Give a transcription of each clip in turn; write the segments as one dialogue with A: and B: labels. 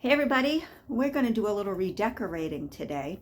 A: Hey everybody, we're going to do a little redecorating today.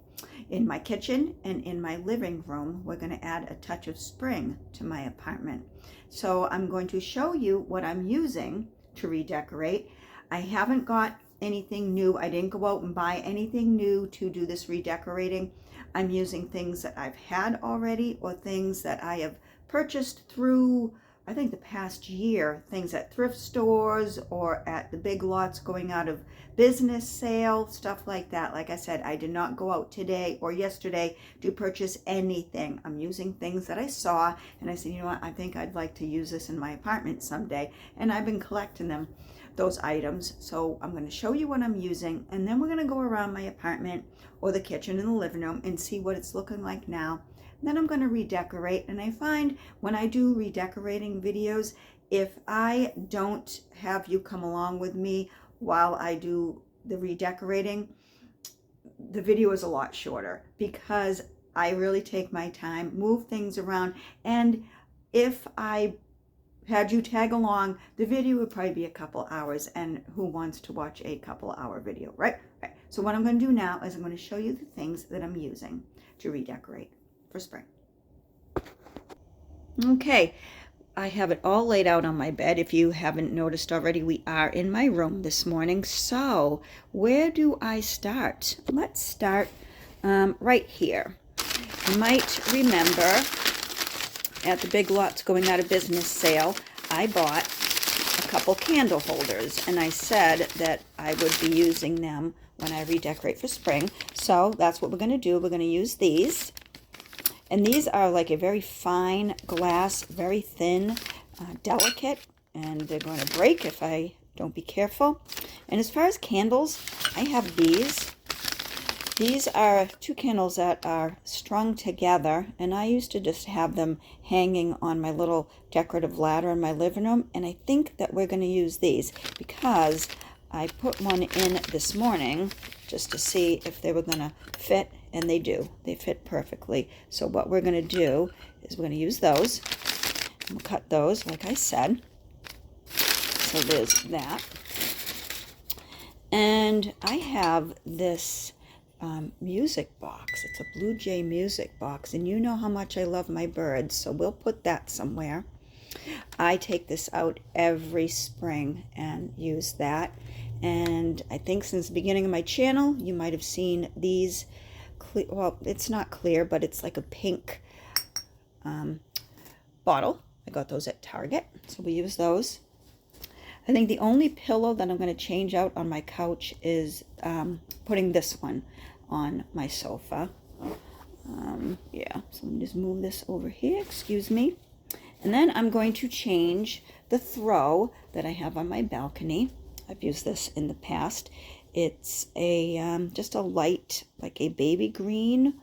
A: In my kitchen and in my living room, we're going to add a touch of spring to my apartment. So I'm going to show you what I'm using to redecorate. I haven't got anything new. I didn't go out and buy anything new to do this redecorating. I'm using things that I've had already or things that I have purchased through I think the past year, things at thrift stores or at the big lots going out of business sale, stuff like that. Like I said, I did not go out today or yesterday to purchase anything. I'm using things that I saw and I said, you know what, I think I'd like to use this in my apartment someday. And I've been collecting them, those items. So I'm going to show you what I'm using and then we're going to go around my apartment or the kitchen and the living room and see what it's looking like now. Then I'm going to redecorate, and I find when I do redecorating videos, if I don't have you come along with me while I do the redecorating, the video is a lot shorter because I really take my time, move things around, and if I had you tag along, the video would probably be a couple hours, and who wants to watch a couple hour video, right? Right. So what I'm going to do now is I'm going to show you the things that I'm using to redecorate for spring. Okay, I have it all laid out on my bed. If you haven't noticed already, we are in my room this morning. So where do I start? Let's start right here. You might remember at the big lots going out of business sale, I bought a couple candle holders and I said that I would be using them when I redecorate for spring. So that's what we're going to do. We're going to use these. And these are like a very fine glass, very thin, delicate, and they're going to break if I don't be careful. And as far as candles, I have these. These are two candles that are strung together, and I used to just have them hanging on my little decorative ladder in my living room, and I think that we're going to use these because I put one in this morning just to see if they were going to fit, and they do. They fit perfectly. So what we're going to do is we're going to use those. We'll cut those, like I said. So there's that. And I have this music box. It's a Blue Jay music box, and you know how much I love my birds, so we'll put that somewhere. I take this out every spring and use that. And I think since the beginning of my channel, you might have seen these. Well, it's not clear, but it's like a pink bottle. I got those at Target, so we use those. I think the only pillow that I'm going to change out on my couch is putting this one on my sofa. Yeah, so let me just move this over here, excuse me. And then I'm going to change the throw that I have on my balcony. I've used this in the past. It's a just a light, like a baby green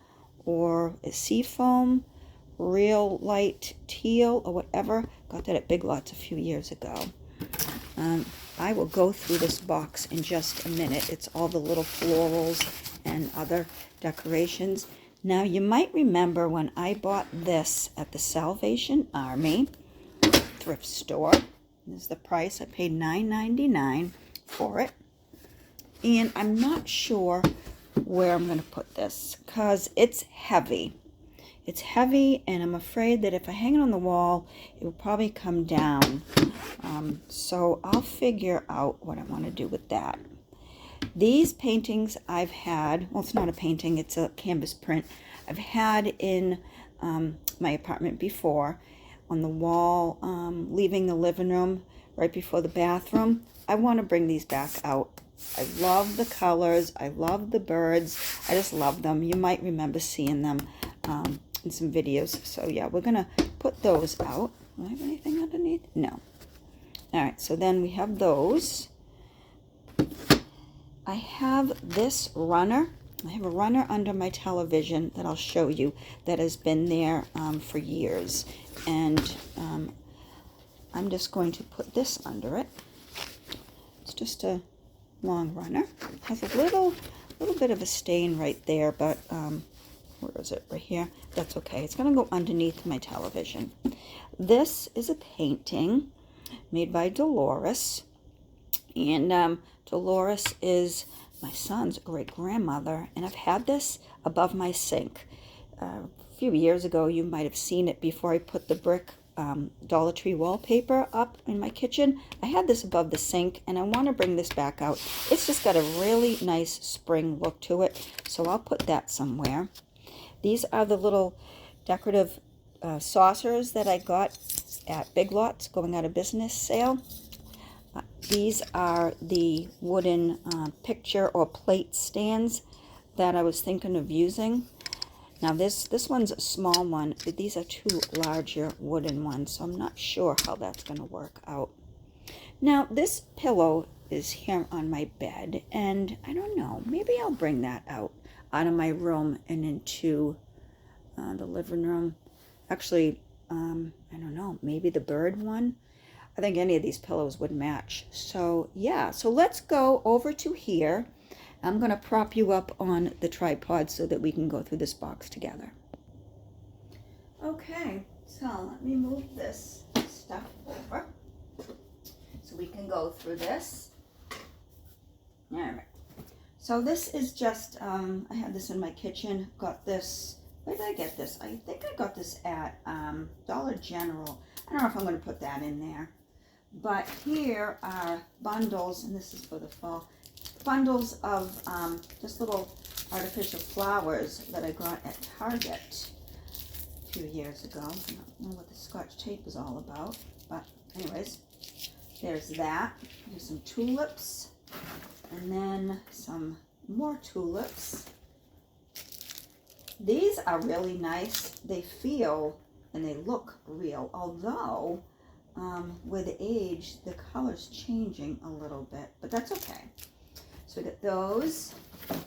A: or a seafoam, real light teal or whatever. Got that at Big Lots a few years ago. I will go through this box in just a minute. It's all the little florals and other decorations. Now you might remember when I bought this at the Salvation Army thrift store. This is the price. I paid $9.99 for it. And I'm not sure where I'm going to put this because it's heavy. It's heavy, and I'm afraid that if I hang it on the wall, it will probably come down. So I'll figure out what I want to do with that. These paintings I've had, well, it's not a painting, it's a canvas print. I've had in my apartment before on the wall, leaving the living room right before the bathroom. I want to bring these back out. I love the colors. I love the birds. I just love them. You might remember seeing them in some videos. So yeah, we're going to put those out. Do I have anything underneath? No. All right, so then we have those. I have this runner. I have a runner under my television that I'll show you that has been there for years. And I'm just going to put this under it. It's just a long runner. It has a little bit of a stain right there, but where is it? Right here. That's okay. It's going to go underneath my television. This is a painting made by Dolores, And Dolores is my son's great-grandmother, and I've had this above my sink. A few years ago, you might have seen it before I put the brick Dollar Tree wallpaper up in my kitchen. I had this above the sink, and I want to bring this back out. It's just got a really nice spring look to it, so I'll put that somewhere. These are the little decorative saucers that I got at Big Lots going out of business sale. These are the wooden picture or plate stands that I was thinking of using. Now this one's a small one, but these are two larger wooden ones, so I'm not sure how that's going to work out. Now this pillow is here on my bed, and I don't know, maybe I'll bring that out of my room and into the living room. Actually, I don't know, maybe the bird one. I think any of these pillows would match. So yeah, so let's go over to here. I'm going to prop you up on the tripod so that we can go through this box together. Okay, so let me move this stuff over so we can go through this. All right. So this is just, I had this in my kitchen, got this, where did I get this? I think I got this at Dollar General. I don't know if I'm going to put that in there. But here are bundles, and this is for the fall, bundles of just little artificial flowers that I got at Target a few years ago. I don't know what the Scotch tape is all about, but anyways, there's that. There's some tulips, and then some more tulips. These are really nice. They feel and they look real, although with age, the color's changing a little bit, but that's okay. So we got those. And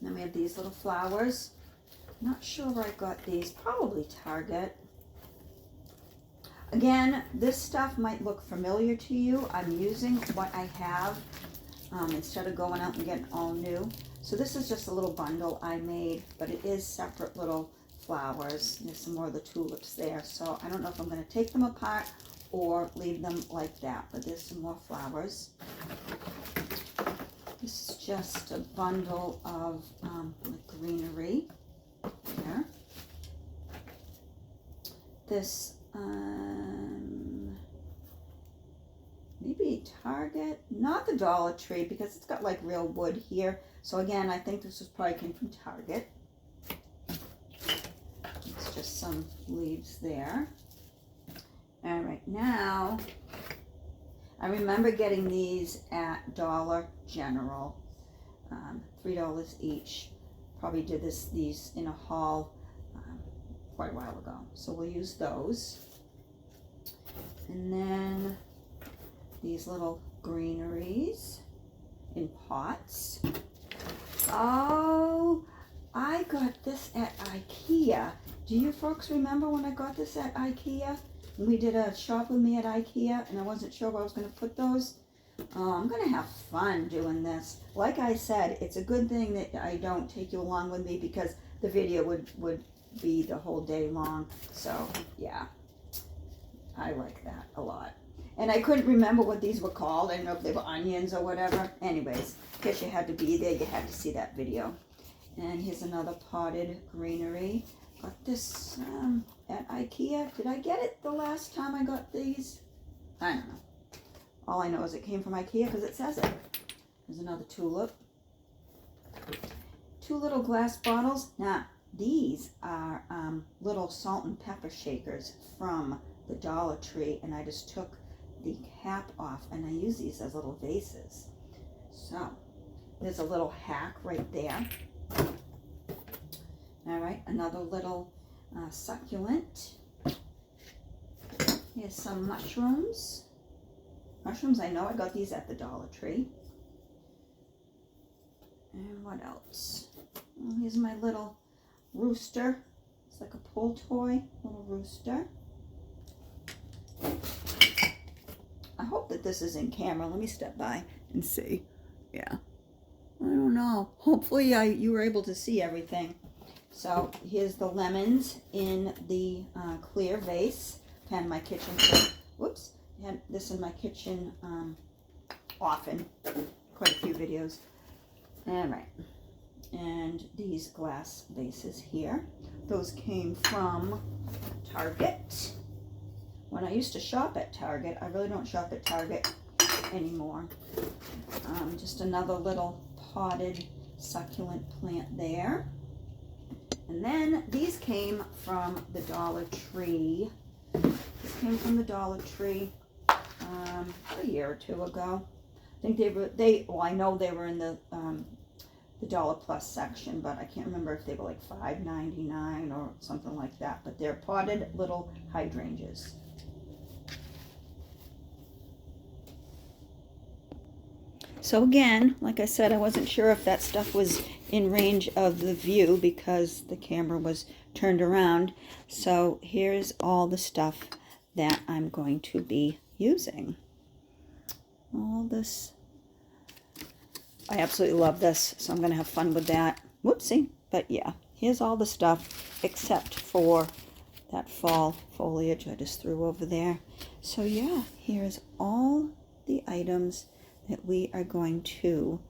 A: then we have these little flowers. Not sure where I got these. Probably Target. Again, this stuff might look familiar to you. I'm using what I have instead of going out and getting all new. So this is just a little bundle I made, but it is separate little flowers. There's some more of the tulips there. So I don't know if I'm going to take them apart or leave them like that, but there's some more flowers. This is just a bundle of greenery there. This, maybe Target, not the Dollar Tree, because it's got like real wood here. So again, I think this was probably came from Target. It's just some leaves there. All right, now, I remember getting these at Dollar General, $3 each. Probably did these in a haul quite a while ago. So we'll use those. And then these little greeneries in pots. Oh, I got this at IKEA. Do you folks remember when I got this at IKEA? We did a shop with me at IKEA, and I wasn't sure where I was going to put those. I'm going to have fun doing this. Like I said, it's a good thing that I don't take you along with me, because the video would be the whole day long. So, yeah, I like that a lot. And I couldn't remember what these were called. I don't know if they were onions or whatever. Anyways, guess you had to be there. You had to see that video. And here's another potted greenery. Got this at IKEA. Did I get it the last time I got these? I don't know. All I know is it came from IKEA because it says it. There's another tulip. Two little glass bottles. Now, these are little salt and pepper shakers from the Dollar Tree, and I just took the cap off, and I use these as little vases. So, there's a little hack right there. All right, another little succulent. Here's some mushrooms. Mushrooms, I know I got these at the Dollar Tree. And what else? Well, here's my little rooster. It's like a pull toy, little rooster. I hope that this is in camera. Let me step by and see. Yeah. I don't know. Hopefully you were able to see everything. So here's the lemons in the clear vase. Had my kitchen, whoops, had this in my kitchen often, quite a few videos. All right, and these glass vases here, those came from Target. When I used to shop at Target, I really don't shop at Target anymore. Just another little potted succulent plant there. And then these came from the Dollar Tree. This came from the Dollar Tree a year or two ago. I think well, I know they were in the Dollar Plus section, but I can't remember if they were like $5.99 or something like that. But they're potted little hydrangeas. So again, like I said, I wasn't sure if that stuff was in range of the view because the camera was turned around. So here's all the stuff that I'm going to be using. All this. I absolutely love this, so I'm going to have fun with that. Whoopsie. But yeah, here's all the stuff except for that fall foliage I just threw over there. So yeah, here's all the items that we are going to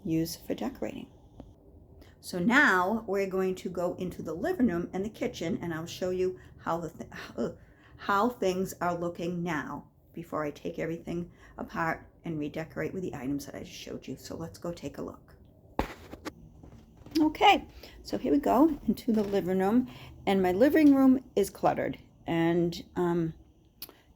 A: use for decorating. So now we're going to go into the living room and the kitchen, and I'll show you how things are looking now before I take everything apart and redecorate with the items that I just showed you. So let's go take a look. Okay, so here we go into the living room, and my living room is cluttered, and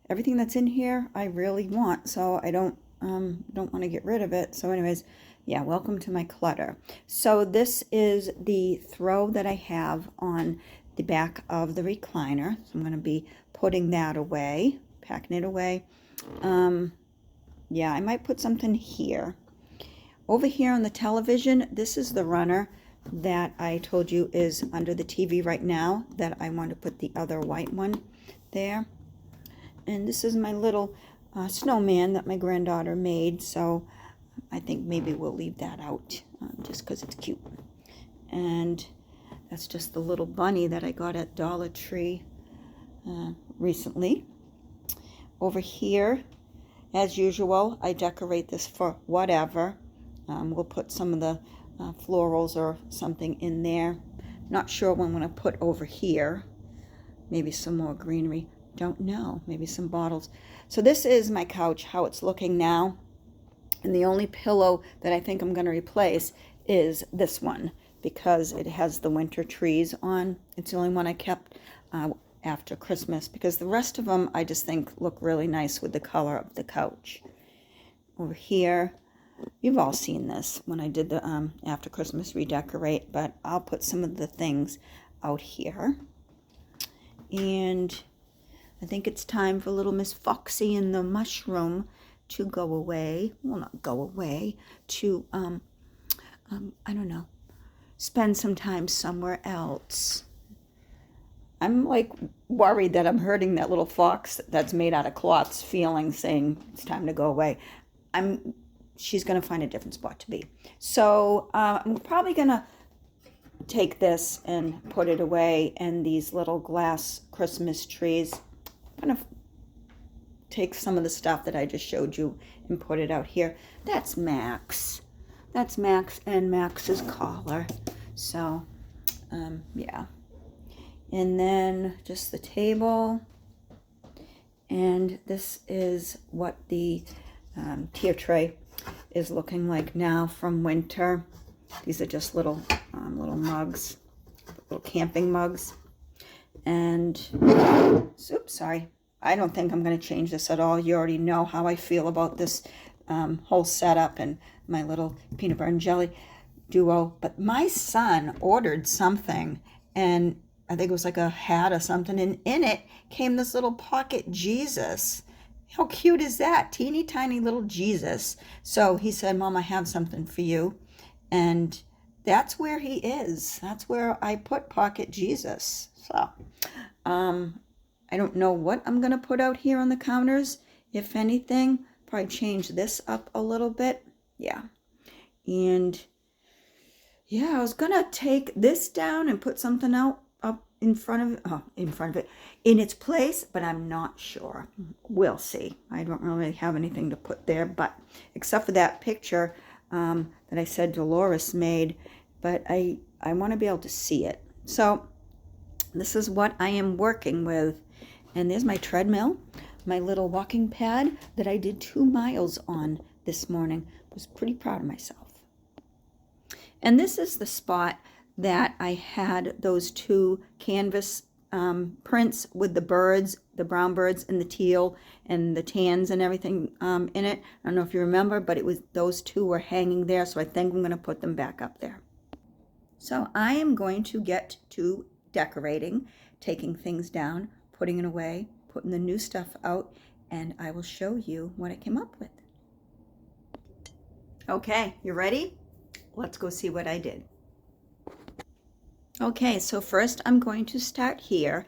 A: everything that's in here I really want, so I don't want to get rid of it. So anyways, yeah, welcome to my clutter. So this is the throw that I have on the back of the recliner. So I'm going to be putting that away, packing it away. Yeah, I might put something here. Over here on the television, this is the runner that I told you is under the TV right now, that I want to put the other white one there. And this is my little snowman that my granddaughter made, so I think maybe we'll leave that out just because it's cute. And that's just the little bunny that I got at Dollar Tree recently. Over here, as usual, I decorate this for whatever. We'll put some of the florals or something in there. Not sure what I'm going to put over here. Maybe some more greenery. Don't know. Maybe some bottles. So this is my couch, how it's looking now. And the only pillow that I think I'm going to replace is this one, because it has the winter trees on. It's the only one I kept after Christmas, because the rest of them I just think look really nice with the color of the couch. Over here, you've all seen this when I did the after Christmas redecorate, but I'll put some of the things out here. And I think it's time for little Miss Foxy and the mushroom to go away. Well, not go away, to, I don't know, spend some time somewhere else. I'm like worried that I'm hurting that little fox that's made out of cloth's feelings, saying it's time to go away. She's going to find a different spot to be. So I'm probably going to take this and put it away, and these little glass Christmas trees. I'm going to take some of the stuff that I just showed you and put it out here. That's Max. That's Max and Max's collar. So, yeah. And then just the table. And this is what the tier tray is looking like now from winter. These are just little mugs, little camping mugs. And, oops, sorry. I don't think I'm going to change this at all. You already know how I feel about this whole setup and my little peanut butter and jelly duo. But my son ordered something, and I think it was like a hat or something, and in it came this little pocket Jesus. How cute is that? Teeny tiny little Jesus. So he said, Mom, I have something for you. And that's where he is. That's where I put pocket Jesus. So, I don't know what I'm going to put out here on the counters. If anything, probably change this up a little bit. Yeah. And yeah, I was going to take this down and put something out up in front of it, in its place, but I'm not sure. We'll see. I don't really have anything to put there, but except for that picture that I said Dolores made, but I want to be able to see it. So this is what I am working with. And there's my treadmill, my little walking pad that I did 2 miles on this morning. I was pretty proud of myself. And this is the spot that I had those 2 canvas prints with the birds, the brown birds and the teal and the tans and everything in it. I don't know if you remember, but it was those 2 were hanging there, so I think I'm going to put them back up there. So I am going to get to decorating, taking things down, putting it away, putting the new stuff out, and I will show you what I came up with. Okay, you ready? Let's go see what I did. Okay, so first I'm going to start here.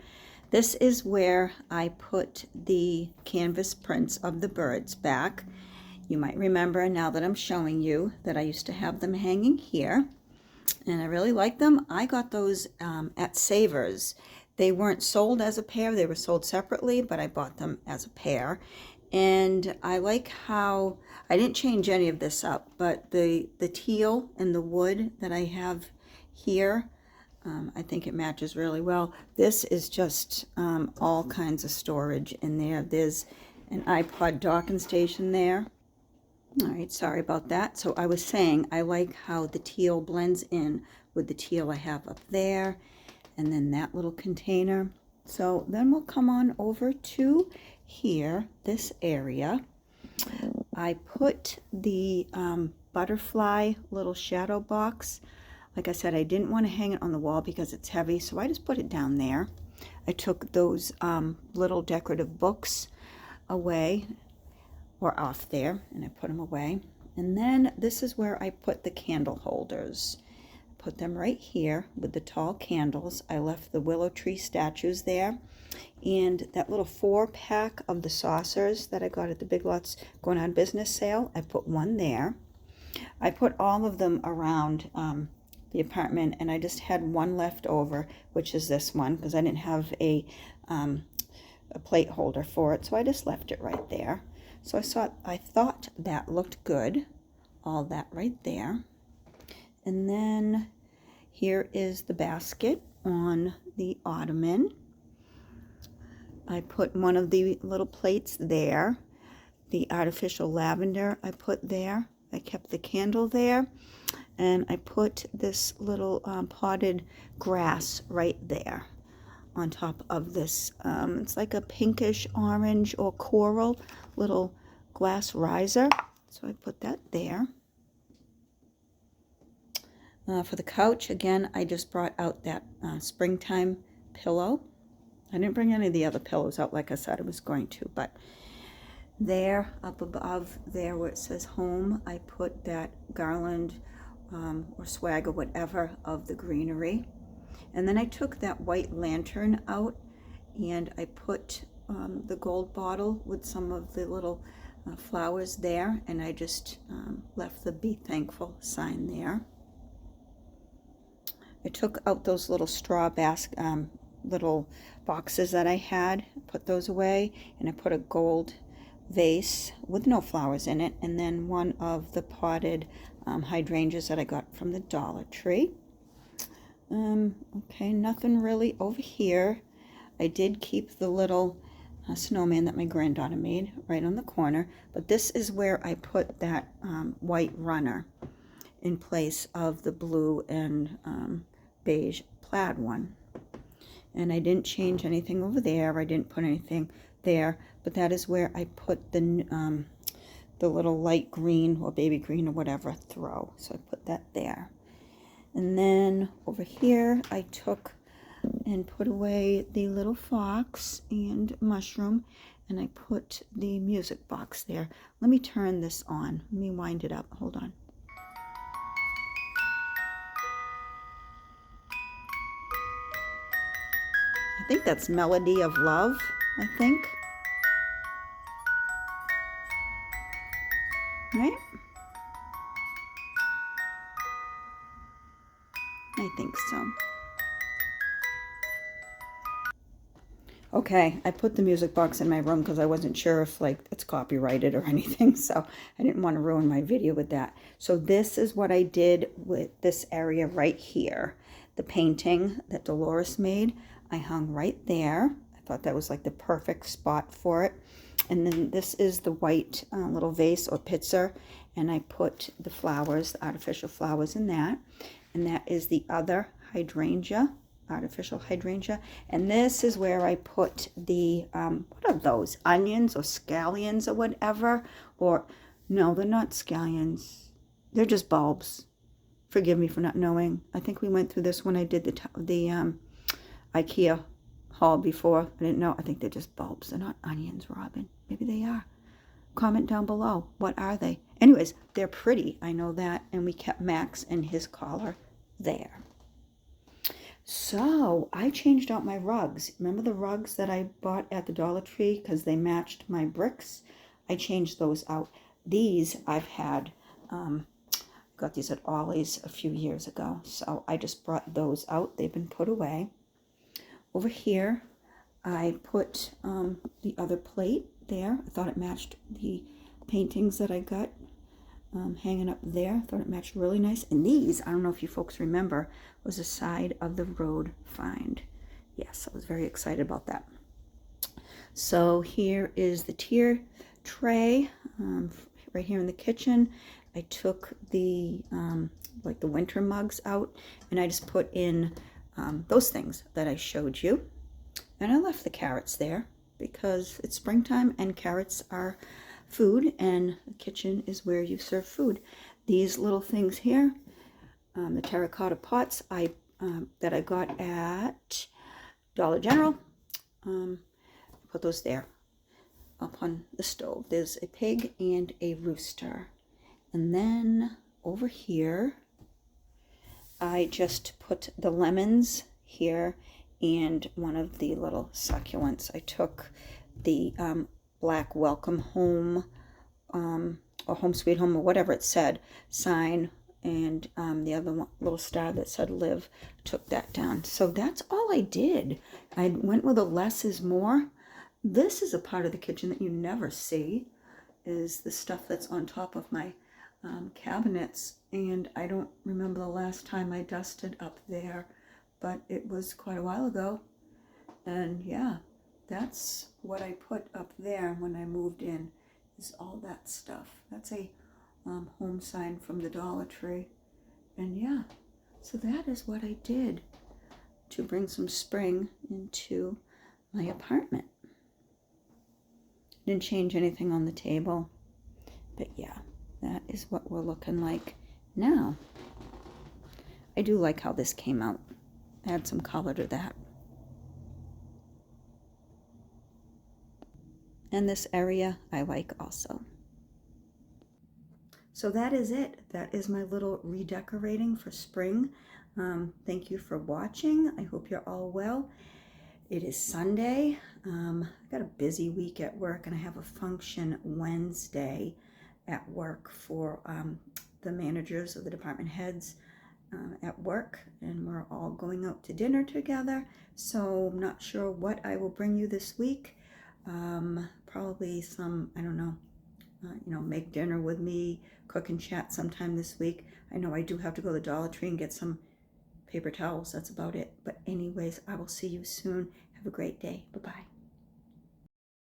A: This is where I put the canvas prints of the birds back. You might remember, now that I'm showing you, that I used to have them hanging here, and I really like them. I got those at Savers. They weren't sold as a pair, they were sold separately, but I bought them as a pair. And I like how, I didn't change any of this up, but the teal and the wood that I have here, I think it matches really well. This is just all kinds of storage in there. There's an iPod docking station there. All right, sorry about that. So I was saying I like how the teal blends in with the teal I have up there, and then that little container. So then we'll come on over to here, this area. I put the butterfly little shadow box. Like I said, I didn't want to hang it on the wall because it's heavy, so I just put it down there. I took those little decorative books away, or off there, and I put them away. And then this is where I put the candle holders. Put them right here with the tall candles. I left the willow tree statues there, and that little 4-pack of the saucers that I got at the Big Lots Going Out of Business sale, I put one there. I put all of them around the apartment, and I just had one left over, which is this one, because I didn't have a plate holder for it, so I just left it right there. So I thought that looked good, all that right there. And then here is the basket on the ottoman. I put one of the little plates there. The artificial lavender I put there. I kept the candle there. And I put this little potted grass right there on top of this. It's like a pinkish orange or coral little glass riser. So I put that there. For the couch, again, I just brought out that springtime pillow. I didn't bring any of the other pillows out like I said I was going to, but there, up above there where it says home, I put that garland or swag or whatever of the greenery. And then I took that white lantern out and I put the gold bottle with some of the little flowers there, and I just left the Be Thankful sign there. I took out those little straw little boxes that I had, put those away, and I put a gold vase with no flowers in it, and then one of the potted hydrangeas that I got from the Dollar Tree. Okay, nothing really over here. I did keep the little snowman that my granddaughter made right on the corner, but this is where I put that white runner in place of the blue and beige plaid one. And I didn't change anything over there. I didn't put anything there, but that is where I put the little light green or baby green or whatever throw. So I put that there. And then over here I took and put away the little fox and mushroom, and I put the music box there. Let me turn this on. Let me wind it up. Hold on. I think that's Melody of Love, I think. Right? I think so. Okay, I put the music box in my room because I wasn't sure if like it's copyrighted or anything, so I didn't want to ruin my video with that. So this is what I did with this area right here. The painting that Dolores made, I hung right there. I thought that was like the perfect spot for it. And then this is the white little vase or pitzer, and I put the flowers, the artificial flowers in that. And that is the other hydrangea, artificial hydrangea. And this is where I put the, what are those, onions or scallions or whatever? Or, no, they're not scallions. They're just bulbs. Forgive me for not knowing. I think we went through this when I did the IKEA haul before. I didn't know. I think they're just bulbs. They're not onions, Robin. Maybe they are. Comment down below. What are they? Anyways, they're pretty. I know that. And we kept Max and his collar there. So I changed out my rugs. Remember the rugs that I bought at the Dollar Tree because they matched my bricks? I changed those out. These I've had, got these at Ollie's a few years ago. So I just brought those out. They've been put away. Over here, I put the other plate there. I thought it matched the paintings that I got hanging up there. I thought it matched really nice. And these, I don't know if you folks remember, was a side of the road find. Yes, I was very excited about that. So here is the tier tray right here in the kitchen. I took the like the winter mugs out, and I just put in those things that I showed you. And I left the carrots there because it's springtime and carrots are food, and the kitchen is where you serve food. These little things here, the terracotta pots that I got at Dollar General, put those there up on the stove. There's a pig and a rooster. And then over here, I just put the lemons here and one of the little succulents. I took the black welcome home or home sweet home or whatever it said sign, and the other one, little star that said live, took that down. So that's all I did. I went with a less is more. This is a part of the kitchen that you never see, is the stuff that's on top of my cabinets, and I don't remember the last time I dusted up there, but it was quite a while ago. And yeah, that's what I put up there when I moved in, is all that stuff. That's a home sign from the Dollar Tree. And yeah, so that is what I did to bring some spring into my apartment. Didn't change anything on the table, but yeah, that is what we're looking like now. I do like how this came out. Add some color to that. And this area I like also. So that is it. That is my little redecorating for spring. Thank you for watching. I hope you're all well. It is Sunday. I got a busy week at work, and I have a function Wednesday at work for the managers or the department heads at work, and we're all going out to dinner together. So I'm not sure what I will bring you this week. Probably some, I don't know, make dinner with me, cook and chat sometime this week. I know I do have to go to the Dollar Tree and get some paper towels. That's about it. But anyways, I will see you soon. Have a great day. Bye-bye.